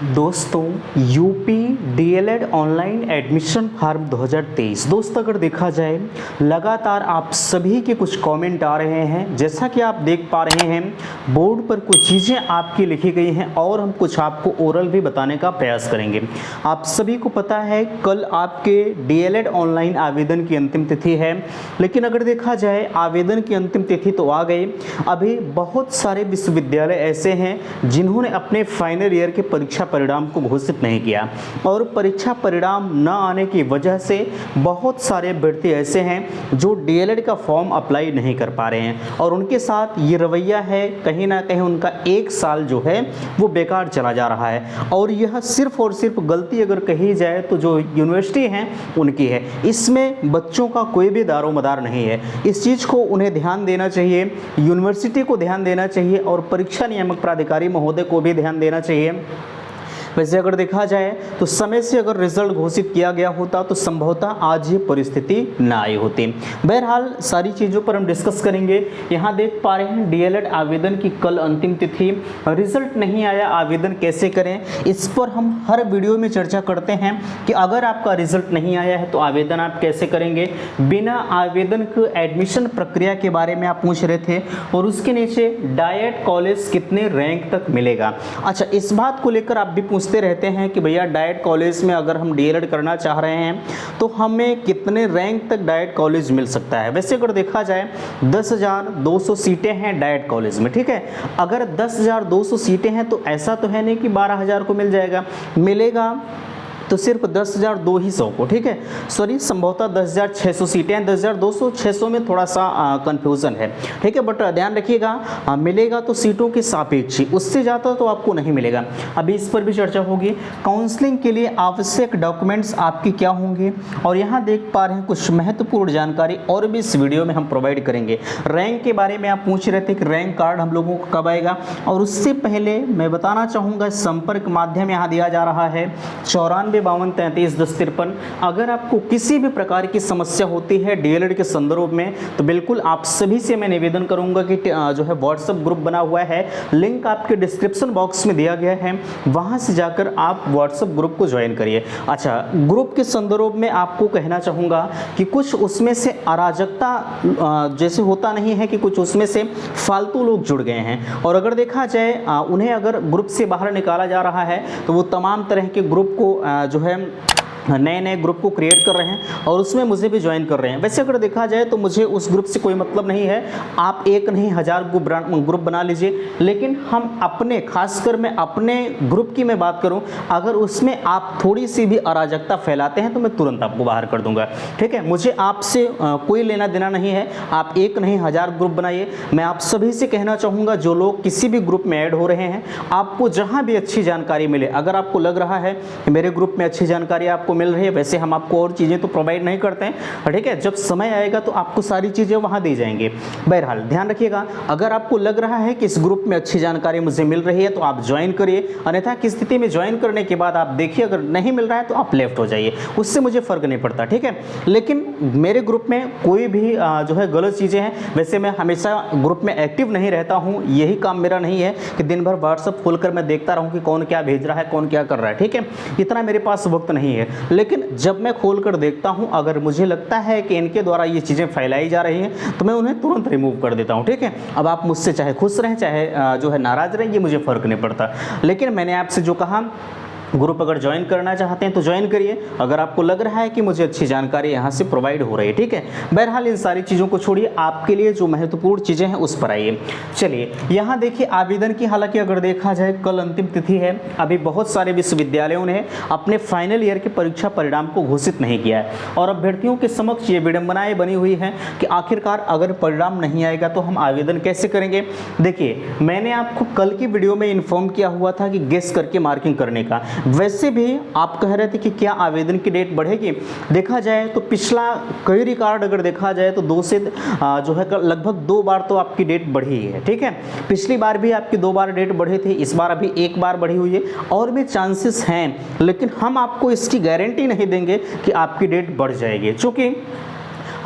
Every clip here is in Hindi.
दोस्तों UP DElEd online admission form 2023 दोस्तों अगर देखा जाए लगातार आप सभी के कुछ कमेंट आ रहे हैं। जैसा कि आप देख पा रहे हैं बोर्ड पर कुछ चीज़ें आपकी लिखी गई हैं और हम कुछ आपको ओरल भी बताने का प्रयास करेंगे। आप सभी को पता है कल आपके डीएलएड ऑनलाइन आवेदन की अंतिम तिथि है, लेकिन अगर देखा जाए आवेदन की अंतिम तिथि तो आ गई। अभी बहुत सारे विश्वविद्यालय ऐसे हैं जिन्होंने अपने फाइनल ईयर के परीक्षा परिणाम को घोषित नहीं किया और परीक्षा परिणाम न आने की वजह से बहुत सारे अभ्यर्थी ऐसे हैं जो डीएलएड का फॉर्म अप्लाई नहीं कर पा रहे हैं और उनके साथ ये रवैया है, कहीं ना कहीं उनका एक साल जो है वो बेकार चला जा रहा है। और यह सिर्फ और सिर्फ गलती अगर कही जाए तो जो यूनिवर्सिटी हैं उनकी है, इसमें बच्चों का कोई भी दारोमदार नहीं है। इस चीज़ को उन्हें ध्यान देना चाहिए, यूनिवर्सिटी को ध्यान देना चाहिए और परीक्षा नियामक प्राधिकारी महोदय को भी ध्यान देना चाहिए। वैसे अगर देखा जाए तो समय से अगर रिजल्ट घोषित किया गया होता तो संभवतः आज ये परिस्थिति ना आई होती। बहरहाल सारी चीज़ों पर हम डिस्कस करेंगे। यहाँ देख पा रहे हैं डीएलएड आवेदन की कल अंतिम तिथि, रिजल्ट नहीं आया, आवेदन कैसे करें, इस पर हम हर वीडियो में चर्चा करते हैं कि अगर आपका रिजल्ट नहीं आया है तो आवेदन आप कैसे करेंगे। बिना आवेदन के एडमिशन प्रक्रिया के बारे में आप पूछ रहे थे और उसके नीचे डाइट कॉलेज कितने रैंक तक मिलेगा। अच्छा, इस बात को लेकर आप भी पूछते रहते हैं कि भैया डाइट कॉलेज में अगर हम डीएलएड करना चाह रहे हैं तो हमें कितने रैंक तक डाइट कॉलेज मिल सकता है। वैसे अगर देखा जाए 10,200 सीटें हैं डाइट कॉलेज में, ठीक है। अगर 10,200 सीटें हैं तो ऐसा तो है नहीं कि 12,000 को मिल जाएगा, मिलेगा तो सिर्फ 10,200 को, ठीक है। सॉरी, संभवतः 10,600 सीटें हैं, 10,200 600 में थोड़ा सा कंफ्यूजन है, ठीक है। बट ध्यान रखिएगा मिलेगा तो सीटों के सापेक्ष ही, उससे ज़्यादा तो आपको नहीं मिलेगा। अभी इस पर भी चर्चा होगी। काउंसलिंग के लिए आवश्यक डॉक्यूमेंट्स आपकी क्या होंगे और यहाँ देख पा रहे हैं कुछ महत्वपूर्ण जानकारी और भी इस वीडियो में हम प्रोवाइड करेंगे। रैंक के बारे में आप पूछ रहे थे कि रैंक कार्ड हम लोगों को कब आएगा, और उससे पहले मैं बताना चाहूँगा संपर्क माध्यम यहाँ दिया जा रहा है 9452331053। अगर आपको किसी भी प्रकार की समस्या होती है डीएलएड के संदर्भ में तो बिल्कुल आप सभी से मैं निवेदन करूंगा कि जो है व्हाट्सएप ग्रुप बना हुआ है, लिंक आपके डिस्क्रिप्शन बॉक्स में दिया गया है, वहां से जाकर आप व्हाट्सएप ग्रुप को ज्वाइन करिए। अच्छा, ग्रुप के संदर्भ में आपको कहना चाहूँगा कि कुछ उसमें से अराजकता जैसे होता नहीं है कि कुछ उसमें से फालतू लोग जुड़ गए हैं और अगर देखा जाए उन्हें अगर ग्रुप से बाहर निकाला जा रहा है तो वो तमाम तरह के ग्रुप को जो है नए नए ग्रुप को क्रिएट कर रहे हैं और उसमें मुझे भी ज्वाइन कर रहे हैं। वैसे अगर देखा जाए तो मुझे उस ग्रुप से कोई मतलब नहीं है, आप एक नहीं 1000 ग्रुप बना लीजिए, लेकिन हम अपने, खासकर मैं अपने ग्रुप की मैं बात करूं, अगर उसमें आप थोड़ी सी भी अराजकता फैलाते हैं तो मैं तुरंत आपको बाहर कर दूंगा, ठीक है। मुझे आपसे कोई लेना देना नहीं है, आप एक नहीं 1000 ग्रुप बनाइए। मैं आप सभी से कहना चाहूँगा जो लोग किसी भी ग्रुप में ऐड हो रहे हैं, आपको जहाँ भी अच्छी जानकारी मिले, अगर आपको लग रहा है कि मेरे ग्रुप में अच्छी जानकारी आपको मिल रही है, वैसे हम आपको और चीज़ें तो प्रोवाइड नहीं करते हैं, ठीक है। जब समय आएगा तो आपको सारी चीज़ें वहां दी जाएंगी। बहरहाल ध्यान रखिएगा, अगर आपको लग रहा है कि इस ग्रुप में अच्छी जानकारी मुझे मिल रही है तो आप ज्वाइन करिए, अन्यथा की स्थिति में ज्वाइन करने के बाद आप देखिए अगर नहीं मिल रहा है तो आप लेफ्ट हो जाइए, उससे मुझे फर्क नहीं पड़ता, ठीक है। लेकिन मेरे ग्रुप में कोई भी जो है गलत चीज़ें हैं, वैसे मैं हमेशा ग्रुप में एक्टिव नहीं रहता हूँ, यही काम मेरा नहीं है कि दिन भर व्हाट्सअप खोलकर मैं देखता रहूँ कि कौन क्या भेज रहा है, कौन क्या कर रहा है, ठीक है। इतना मेरे पास वक्त नहीं है, लेकिन जब मैं खोलकर देखता हूं अगर मुझे लगता है कि इनके द्वारा ये चीज़ें फैलाई जा रही हैं तो मैं उन्हें तुरंत रिमूव कर देता हूं, ठीक है। अब आप मुझसे चाहे खुश रहें चाहे जो है नाराज रहें, ये मुझे फ़र्क नहीं पड़ता। लेकिन मैंने आपसे जो कहा, ग्रुप अगर ज्वाइन करना चाहते हैं तो ज्वाइन करिए, अगर आपको लग रहा है कि मुझे अच्छी जानकारी यहाँ से प्रोवाइड हो रही है, ठीक है। बहरहाल इन सारी चीज़ों को छोड़िए, आपके लिए जो महत्वपूर्ण चीज़ें हैं उस पर आइए। चलिए यहाँ देखिए आवेदन की, हालांकि अगर देखा जाए कल अंतिम तिथि है, अभी बहुत सारे विश्वविद्यालयों ने अपने फाइनल ईयर के परीक्षा परिणाम को घोषित नहीं किया है और अभ्यर्थियों के समक्ष ये विडंबनाएं बनी हुई हैं कि आखिरकार अगर परिणाम नहीं आएगा तो हम आवेदन कैसे करेंगे। देखिए मैंने आपको कल की वीडियो में इन्फॉर्म किया हुआ था कि गेस करके मार्किंग करने का, वैसे भी आप कह रहे थे कि क्या आवेदन की डेट बढ़ेगी। देखा जाए तो पिछला कई रिकॉर्ड अगर देखा जाए तो 2 से जो है लगभग 2 बार तो आपकी डेट बढ़ी है, ठीक है। पिछली बार भी आपकी 2 बार डेट बढ़ी थी, इस बार अभी 1 बार बढ़ी हुई है और भी चांसेस हैं, लेकिन हम आपको इसकी गारंटी नहीं देंगे कि आपकी डेट बढ़ जाएगी, चूँकि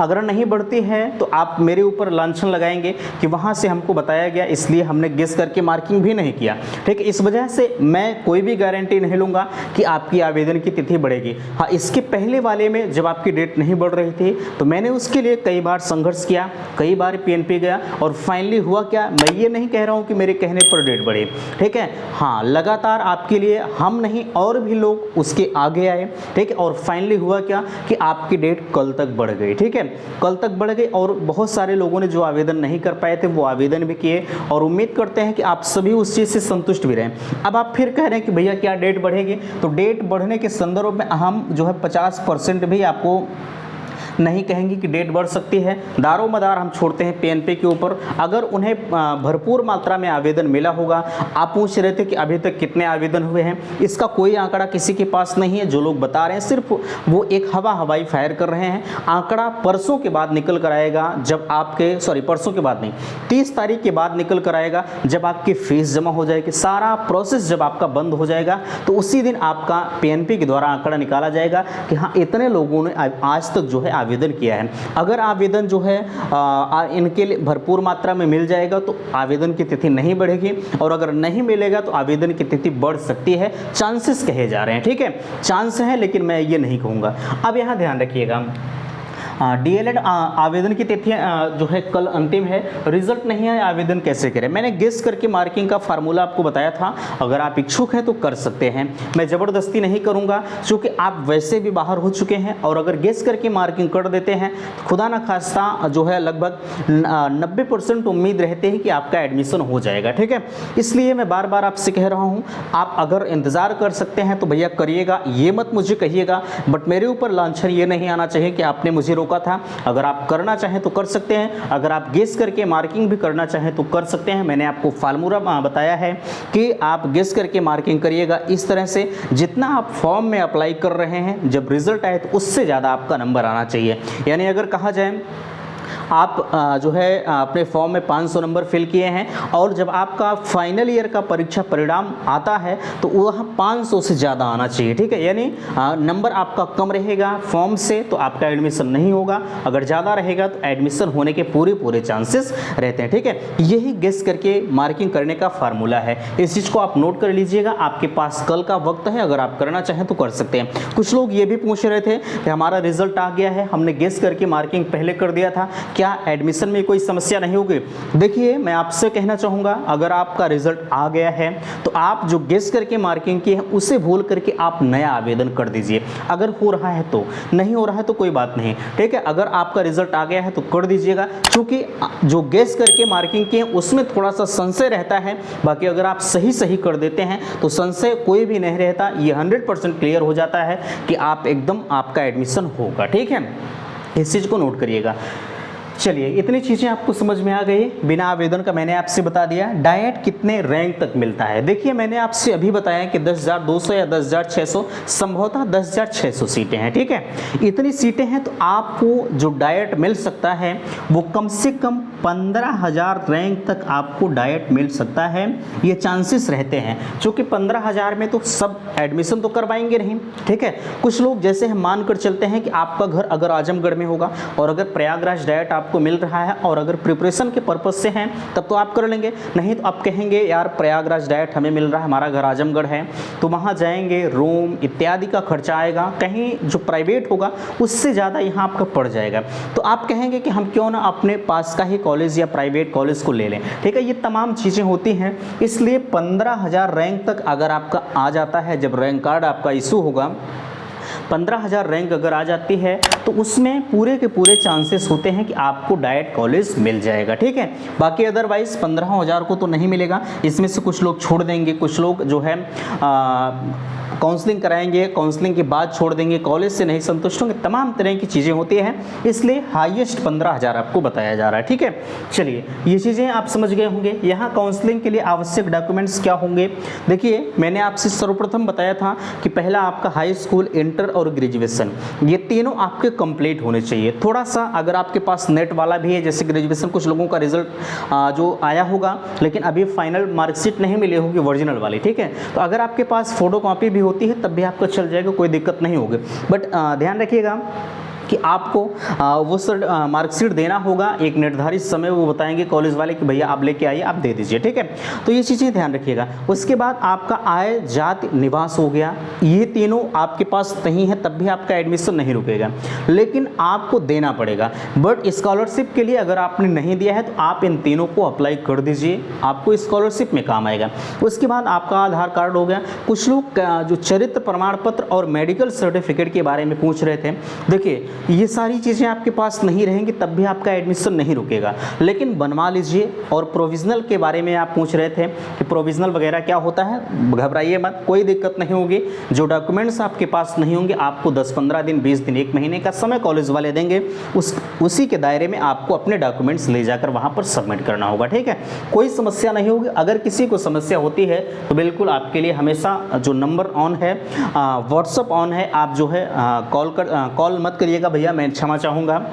अगर नहीं बढ़ती है तो आप मेरे ऊपर लांछन लगाएंगे कि वहाँ से हमको बताया गया इसलिए हमने गेस करके मार्किंग भी नहीं किया। ठीक है, इस वजह से मैं कोई भी गारंटी नहीं लूँगा कि आपकी आवेदन की तिथि बढ़ेगी। हाँ, इसके पहले वाले में जब आपकी डेट नहीं बढ़ रही थी तो मैंने उसके लिए कई बार संघर्ष किया, कई बार PNP गया और फाइनली हुआ क्या, मैं ये नहीं कह रहा हूँ कि मेरे कहने पर डेट बढ़ी। ठीक है, हाँ, लगातार आपके लिए हम नहीं और भी लोग उसके आगे आए। ठीक है, और फाइनली हुआ क्या कि आपकी डेट कल तक बढ़ गई। ठीक है, कल तक बढ़ गई और बहुत सारे लोगों ने जो आवेदन नहीं कर पाए थे वो आवेदन भी किए और उम्मीद करते हैं कि आप सभी उस चीज़ से संतुष्ट भी रहें। अब आप फिर कह रहे हैं कि भैया क्या डेट बढ़ेगी, तो डेट बढ़ने के संदर्भ में हम जो है 50% भी आपको नहीं कहेंगे कि डेट बढ़ सकती है। दारोमदार हम छोड़ते हैं PNP के ऊपर। अगर उन्हें भरपूर मात्रा में आवेदन मिला होगा, आप पूछ रहे थे कि अभी तक कितने आवेदन हुए हैं, इसका कोई आंकड़ा किसी के पास नहीं है। जो लोग बता रहे हैं सिर्फ वो एक हवाई फायर कर रहे हैं। आंकड़ा परसों के बाद निकल कर आएगा, जब आपके परसों के बाद नहीं, 30 तारीख के बाद निकल कर आएगा, जब आपकी फीस जमा हो जाएगी, सारा प्रोसेस जब आपका बंद हो जाएगा तो उसी दिन आपका PNP के द्वारा आंकड़ा निकाला जाएगा कि हाँ इतने लोगों ने आज तक जो है आवेदन किया है। अगर आवेदन जो है इनके लिए भरपूर मात्रा में मिल जाएगा तो आवेदन की तिथि नहीं बढ़ेगी और अगर नहीं मिलेगा तो आवेदन की तिथि बढ़ सकती है। चांसेस कहे जा रहे हैं। ठीक है, चांस है, लेकिन मैं ये नहीं कहूँगा। अब यहाँ ध्यान रखिएगा, DLED आवेदन की तिथि जो है कल अंतिम है। रिजल्ट नहीं है, आवेदन कैसे करें? मैंने गेस करके मार्किंग का फार्मूला आपको बताया था। अगर आप इच्छुक हैं तो कर सकते हैं, मैं ज़बरदस्ती नहीं करूंगा क्योंकि आप वैसे भी बाहर हो चुके हैं और अगर गेस करके मार्किंग कर देते हैं तो खुदा ना खास्ता जो है लगभग 90% उम्मीद रहते हैं कि आपका एडमिशन हो जाएगा। ठीक है, इसलिए मैं बार बार आपसे कह रहा हूँ, आप अगर इंतज़ार कर सकते हैं तो भैया करिएगा, ये मत मुझे कहिएगा, बट मेरे ऊपर लांछन ये नहीं आना चाहिए कि आपने मुझे रोका था। अगर आप करना चाहें तो कर सकते हैं, अगर आप गेस करके मार्किंग भी करना चाहें तो कर सकते हैं। मैंने आपको फार्मूला बताया है कि आप गेस करके मार्किंग करिएगा इस तरह से, जितना आप फॉर्म में अप्लाई कर रहे हैं जब रिजल्ट आए तो उससे ज़्यादा आपका नंबर आना चाहिए। यानी अगर कहा जाए आप जो है अपने फॉर्म में 500 नंबर फिल किए हैं और जब आपका फाइनल ईयर का परीक्षा परिणाम आता है तो वह 500 से ज़्यादा आना चाहिए। ठीक है, यानी नंबर आपका कम रहेगा फॉर्म से तो आपका एडमिशन नहीं होगा, अगर ज़्यादा रहेगा तो एडमिशन होने के पूरे चांसेस रहते हैं। ठीक है, यही गेस करके मार्किंग करने का फार्मूला है। इस चीज़ को आप नोट कर लीजिएगा, आपके पास कल का वक्त है, अगर आप करना चाहें तो कर सकते हैं। कुछ लोग ये भी पूछ रहे थे कि हमारा रिजल्ट आ गया है, हमने गेस करके मार्किंग पहले कर दिया था, क्या एडमिशन में कोई समस्या नहीं होगी? देखिए, मैं आपसे कहना चाहूँगा, अगर आपका रिजल्ट आ गया है तो आप जो गेस करके मार्किंग की है उसे भूल करके आप नया आवेदन कर दीजिए। अगर हो रहा है तो, नहीं हो रहा है तो कोई बात नहीं। ठीक है, अगर आपका रिजल्ट आ गया है तो कर दीजिएगा, क्योंकि जो गेस करके मार्किंग की है उसमें थोड़ा सा संशय रहता है। बाकी अगर आप सही कर देते हैं तो संशय कोई भी नहीं रहता, ये 100% क्लियर हो जाता है कि आप एकदम आपका एडमिशन होगा। ठीक है, इस चीज़ को नोट करिएगा। चलिए, इतनी चीज़ें आपको समझ में आ गई। बिना आवेदन का मैंने आपसे बता दिया। डाइट कितने रैंक तक मिलता है? देखिए, मैंने आपसे अभी बताया कि 10,200 या 10,600, संभवतः 10,600 सीटें हैं। ठीक है, इतनी सीटें हैं तो आपको जो डाइट मिल सकता है वो कम से कम 15,000 रैंक तक आपको डाइट मिल सकता है। ये चांसेस रहते हैं, क्योंकि 15,000 में तो सब एडमिशन तो करवाएंगे नहीं। ठीक है, कुछ लोग जैसे हम मान कर चलते हैं कि आपका घर अगर आजमगढ़ में होगा और अगर प्रयागराज डाइट आपको मिल रहा है और अगर प्रिपरेशन के पर्पस से हैं तब तो आप कर लेंगे, नहीं तो आप कहेंगे यार प्रयागराज डाइट हमें मिल रहा है, हमारा घर आजमगढ़ है, तो वहाँ जाएंगे, रूम इत्यादि का खर्चा आएगा, कहीं जो प्राइवेट होगा उससे ज़्यादा यहाँ आपका पड़ जाएगा। तो आप कहेंगे कि हम क्यों ना अपने पास का ही कॉलेज या प्राइवेट कॉलेज को ले लें। ठीक है, ये तमाम चीज़ें होती हैं, इसलिए 15,000 रैंक तक अगर आपका आ जाता है, जब रैंक कार्ड आपका इशू होगा, 15,000 रैंक अगर आ जाती है तो उसमें पूरे के पूरे चांसेस होते हैं कि आपको डाइट कॉलेज मिल जाएगा। ठीक है, बाकी अदरवाइज़ 15,000 को तो नहीं मिलेगा। इसमें से कुछ लोग छोड़ देंगे, कुछ लोग जो है काउंसलिंग कराएंगे, काउंसलिंग के बाद छोड़ देंगे, कॉलेज से नहीं संतुष्ट होंगे, तमाम तरह की चीज़ें होती हैं, इसलिए हाईएस्ट 15,000 आपको बताया जा रहा है। ठीक है, चलिए, ये चीज़ें आप समझ गए होंगे। यहाँ काउंसलिंग के लिए आवश्यक डॉक्यूमेंट्स क्या होंगे? देखिए, मैंने आपसे सर्वप्रथम बताया था कि पहला आपका हाई स्कूल, इंटर और ग्रेजुएशन, ये तीनों आपके कंप्लीट होने चाहिए। थोड़ा सा अगर आपके पास नेट वाला भी है, जैसे ग्रेजुएशन कुछ लोगों का रिजल्ट जो आया होगा लेकिन अभी फाइनल मार्कशीट नहीं मिली होगी ओरिजिनल वाली। ठीक है, तो अगर आपके पास फोटो कॉपी भी होती है तब भी आपको चल जाएगा, कोई दिक्कत नहीं होगी। बट ध्यान रखिएगा कि कि आपको वो मार्कशीट देना होगा, एक निर्धारित समय वो बताएंगे कॉलेज वाले कि भैया आप लेके आइए, आप दे दीजिए, ठीक है। तो ये चीज़ें ध्यान रखिएगा। उसके बाद आपका आय, जाति, निवास हो गया, ये तीनों आपके पास नहीं है तब भी आपका एडमिशन नहीं रुकेगा, लेकिन आपको देना पड़ेगा। बट स्कॉलरशिप के लिए अगर आपने नहीं दिया है तो आप इन तीनों को अप्लाई कर दीजिए, आपको स्कॉलरशिप में काम आएगा। उसके बाद आपका आधार कार्ड हो गया। कुछ लोग जो चरित्र प्रमाण पत्र और मेडिकल सर्टिफिकेट के बारे में पूछ रहे थे, देखिए ये सारी चीज़ें आपके पास नहीं रहेंगी तब भी आपका एडमिशन नहीं रुकेगा, लेकिन बनवा लीजिए। और प्रोविजनल के बारे में आप पूछ रहे थे कि प्रोविजनल वगैरह क्या होता है, घबराइए मत, कोई दिक्कत नहीं होगी। जो डॉक्यूमेंट्स आपके पास नहीं होंगे आपको 10-15 दिन, 20 दिन, 1 महीने का समय कॉलेज वाले देंगे, उसी के दायरे में आपको अपने डॉक्यूमेंट्स ले जाकर वहाँ पर सबमिट करना होगा, ठीक है। कोई समस्या नहीं होगी। अगर किसी को समस्या होती है तो बिल्कुल आपके लिए हमेशा जो नंबर ऑन है, व्हाट्सअप ऑन है, आप जो है कॉल मत करिएगा भैया, मैं क्षमा चाहूँगा,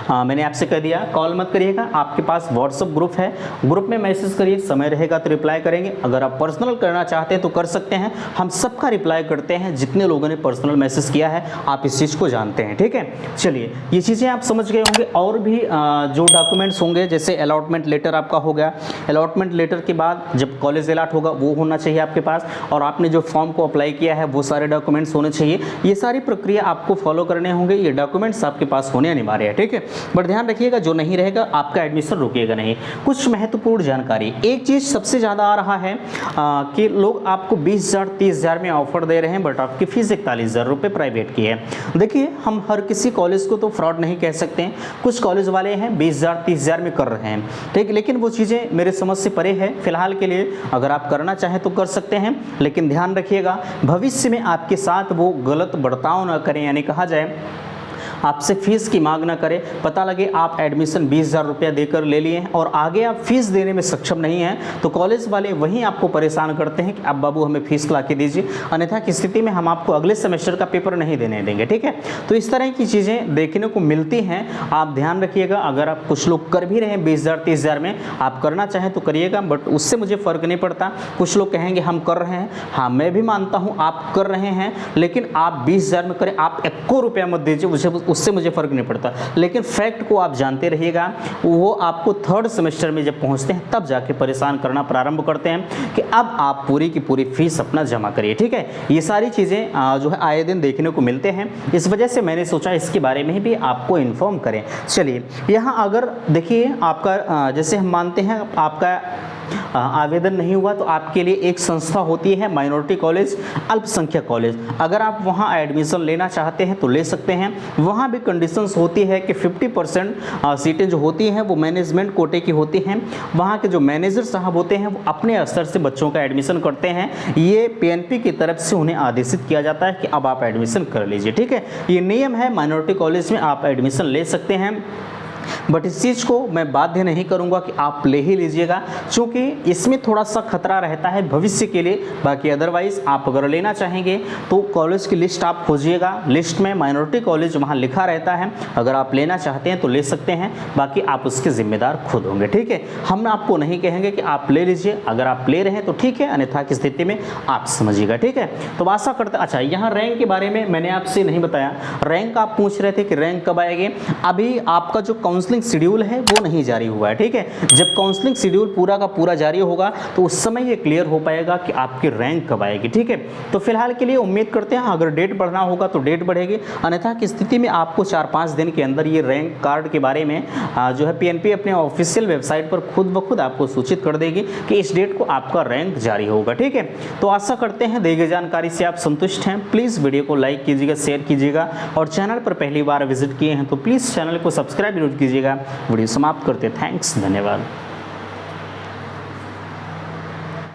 मैंने आपसे कह दिया कॉल मत करिएगा। आपके पास व्हाट्सअप ग्रुप है, ग्रुप में मैसेज करिए, समय रहेगा तो रिप्लाई करेंगे। अगर आप पर्सनल करना चाहते हैं तो कर सकते हैं, हम सबका रिप्लाई करते हैं। जितने लोगों ने पर्सनल मैसेज किया है आप इस चीज़ को जानते हैं, ठीक है। चलिए ये चीज़ें आप समझ गए होंगे। और भी जो डॉक्यूमेंट्स होंगे, जैसे अलॉटमेंट लेटर आपका हो गया, अलॉटमेंट लेटर के बाद जब कॉलेज अलॉट होगा वो होना चाहिए आपके पास, और आपने जो फॉर्म को अप्लाई किया है वो सारे डॉक्यूमेंट्स होने चाहिए। ये सारी प्रक्रिया आपको फॉलो करने होंगे, ये डॉक्यूमेंट्स आपके पास होने अनिवार्य है, ठीक है। बट ध्यान रखिएगा जो नहीं रहेगा आपका एडमिशन रुकेगा नहीं। कुछ महत्वपूर्ण जानकारी, एक चीज़ सबसे ज़्यादा आ रहा है कि लोग आपको 20,000 30,000 में ऑफर दे रहे हैं, बट आपकी फ़ीस 41,000 रुपये प्राइवेट की है। देखिए हम हर किसी कॉलेज को तो फ्रॉड नहीं कह सकते हैं, कुछ कॉलेज वाले हैं 20,000 30,000 में कर रहे हैं, ठीक, लेकिन वो चीज़ें मेरे समझ से परे है फिलहाल के लिए। अगर आप करना चाहें तो कर सकते हैं, लेकिन ध्यान रखिएगा भविष्य में आपके साथ वो गलत बर्ताव न करें, यानी कहा जाए आपसे फीस की मांग ना करें। पता लगे आप एडमिशन 20,000 रुपया देकर ले लिए हैं और आगे आप फीस देने में सक्षम नहीं हैं, तो कॉलेज वाले वहीं आपको परेशान करते हैं कि अब बाबू हमें फीस ला के दीजिए, अन्यथा की स्थिति में हम आपको अगले सेमेस्टर का पेपर नहीं देने देंगे, ठीक है। तो इस तरह की चीज़ें देखने को मिलती हैं, आप ध्यान रखिएगा। अगर आप कुछ लोग कर भी रहे हैं 20,000 30,000 में, आप करना चाहें तो करिएगा, बट उससे मुझे फ़र्क नहीं पड़ता। कुछ लोग कहेंगे हम कर रहे हैं, हाँ मैं भी मानता हूँ आप कर रहे हैं, लेकिन आप 20,000 में करें, आप 1 रुपया मत दीजिए, उससे मुझे फ़र्क नहीं पड़ता। लेकिन फैक्ट को आप जानते रहिएगा, वो आपको 3rd सेमेस्टर में जब पहुंचते हैं तब जाके परेशान करना प्रारंभ करते हैं कि अब आप पूरी की पूरी फीस अपना जमा करिए, ठीक है। ये सारी चीज़ें जो है आए दिन देखने को मिलते हैं, इस वजह से मैंने सोचा इसके बारे में भी आपको इन्फॉर्म करें। चलिए यहाँ अगर देखिए आपका जैसे हम मानते हैं आपका आवेदन नहीं हुआ तो आपके लिए एक संस्था होती है माइनॉरिटी कॉलेज, अल्पसंख्यक कॉलेज। अगर आप वहां एडमिशन लेना चाहते हैं तो ले सकते हैं। वहां भी कंडीशंस होती है कि 50% सीटें जो होती हैं वो मैनेजमेंट कोटे की होती हैं। वहां के जो मैनेजर साहब होते हैं वो अपने स्तर से बच्चों का एडमिशन करते हैं। ये PNP की तरफ से उन्हें आदेशित किया जाता है कि अब आप एडमिशन कर लीजिए, ठीक है। ये नियम है, माइनॉरिटी कॉलेज में आप एडमिशन ले सकते हैं, बट इस चीज़ को मैं बाध्य नहीं करूंगा कि आप ले ही लीजिएगा, क्योंकि इसमें थोड़ा सा खतरा रहता है भविष्य के लिए। बाकी अदरवाइज़ आप अगर लेना चाहेंगे तो कॉलेज की लिस्ट आप खोजिएगा, लिस्ट में माइनॉरिटी कॉलेज वहाँ लिखा रहता है। अगर आप लेना चाहते हैं तो ले सकते हैं, बाकी आप उसके जिम्मेदार खुद होंगे, ठीक है। हम आपको नहीं कहेंगे कि आप ले लीजिए, अगर आप ले रहे हैं तो ठीक है, अन्यथा की स्थिति में आप समझिएगा, ठीक है। तो आशा करते, अच्छा यहाँ रैंक के बारे में मैंने आपसे नहीं बताया। रैंक आप पूछ रहे थे कि रैंक कब आएगी। अभी आपका जो काउंसलिंग शेड्यूल है वो नहीं जारी हुआ है, ठीक है। जब काउंसलिंग शेड्यूल पूरा का पूरा जारी होगा तो उस समय ये क्लियर हो पाएगा कि आपकी रैंक कब आएगी, ठीक है। तो फिलहाल के लिए उम्मीद करते हैं अगर डेट बढ़ना होगा तो डेट बढ़ेगी, अन्यथा की स्थिति में आपको 4-5 दिन के अंदर ये रैंक कार्ड के बारे में जो है PNP अपने ऑफिशियल वेबसाइट पर खुद ब खुद आपको सूचित कर देगी कि इस डेट को आपका रैंक जारी होगा, ठीक है। तो आशा करते हैं दी गई जानकारी से आप संतुष्ट हैं। प्लीज़ वीडियो को लाइक कीजिएगा, शेयर कीजिएगा, और चैनल पर पहली बार विजिट किए हैं तो प्लीज़ चैनल को सब्सक्राइब जरूर कीजिएगा। वीडियो समाप्त करते, थैंक्स, धन्यवाद।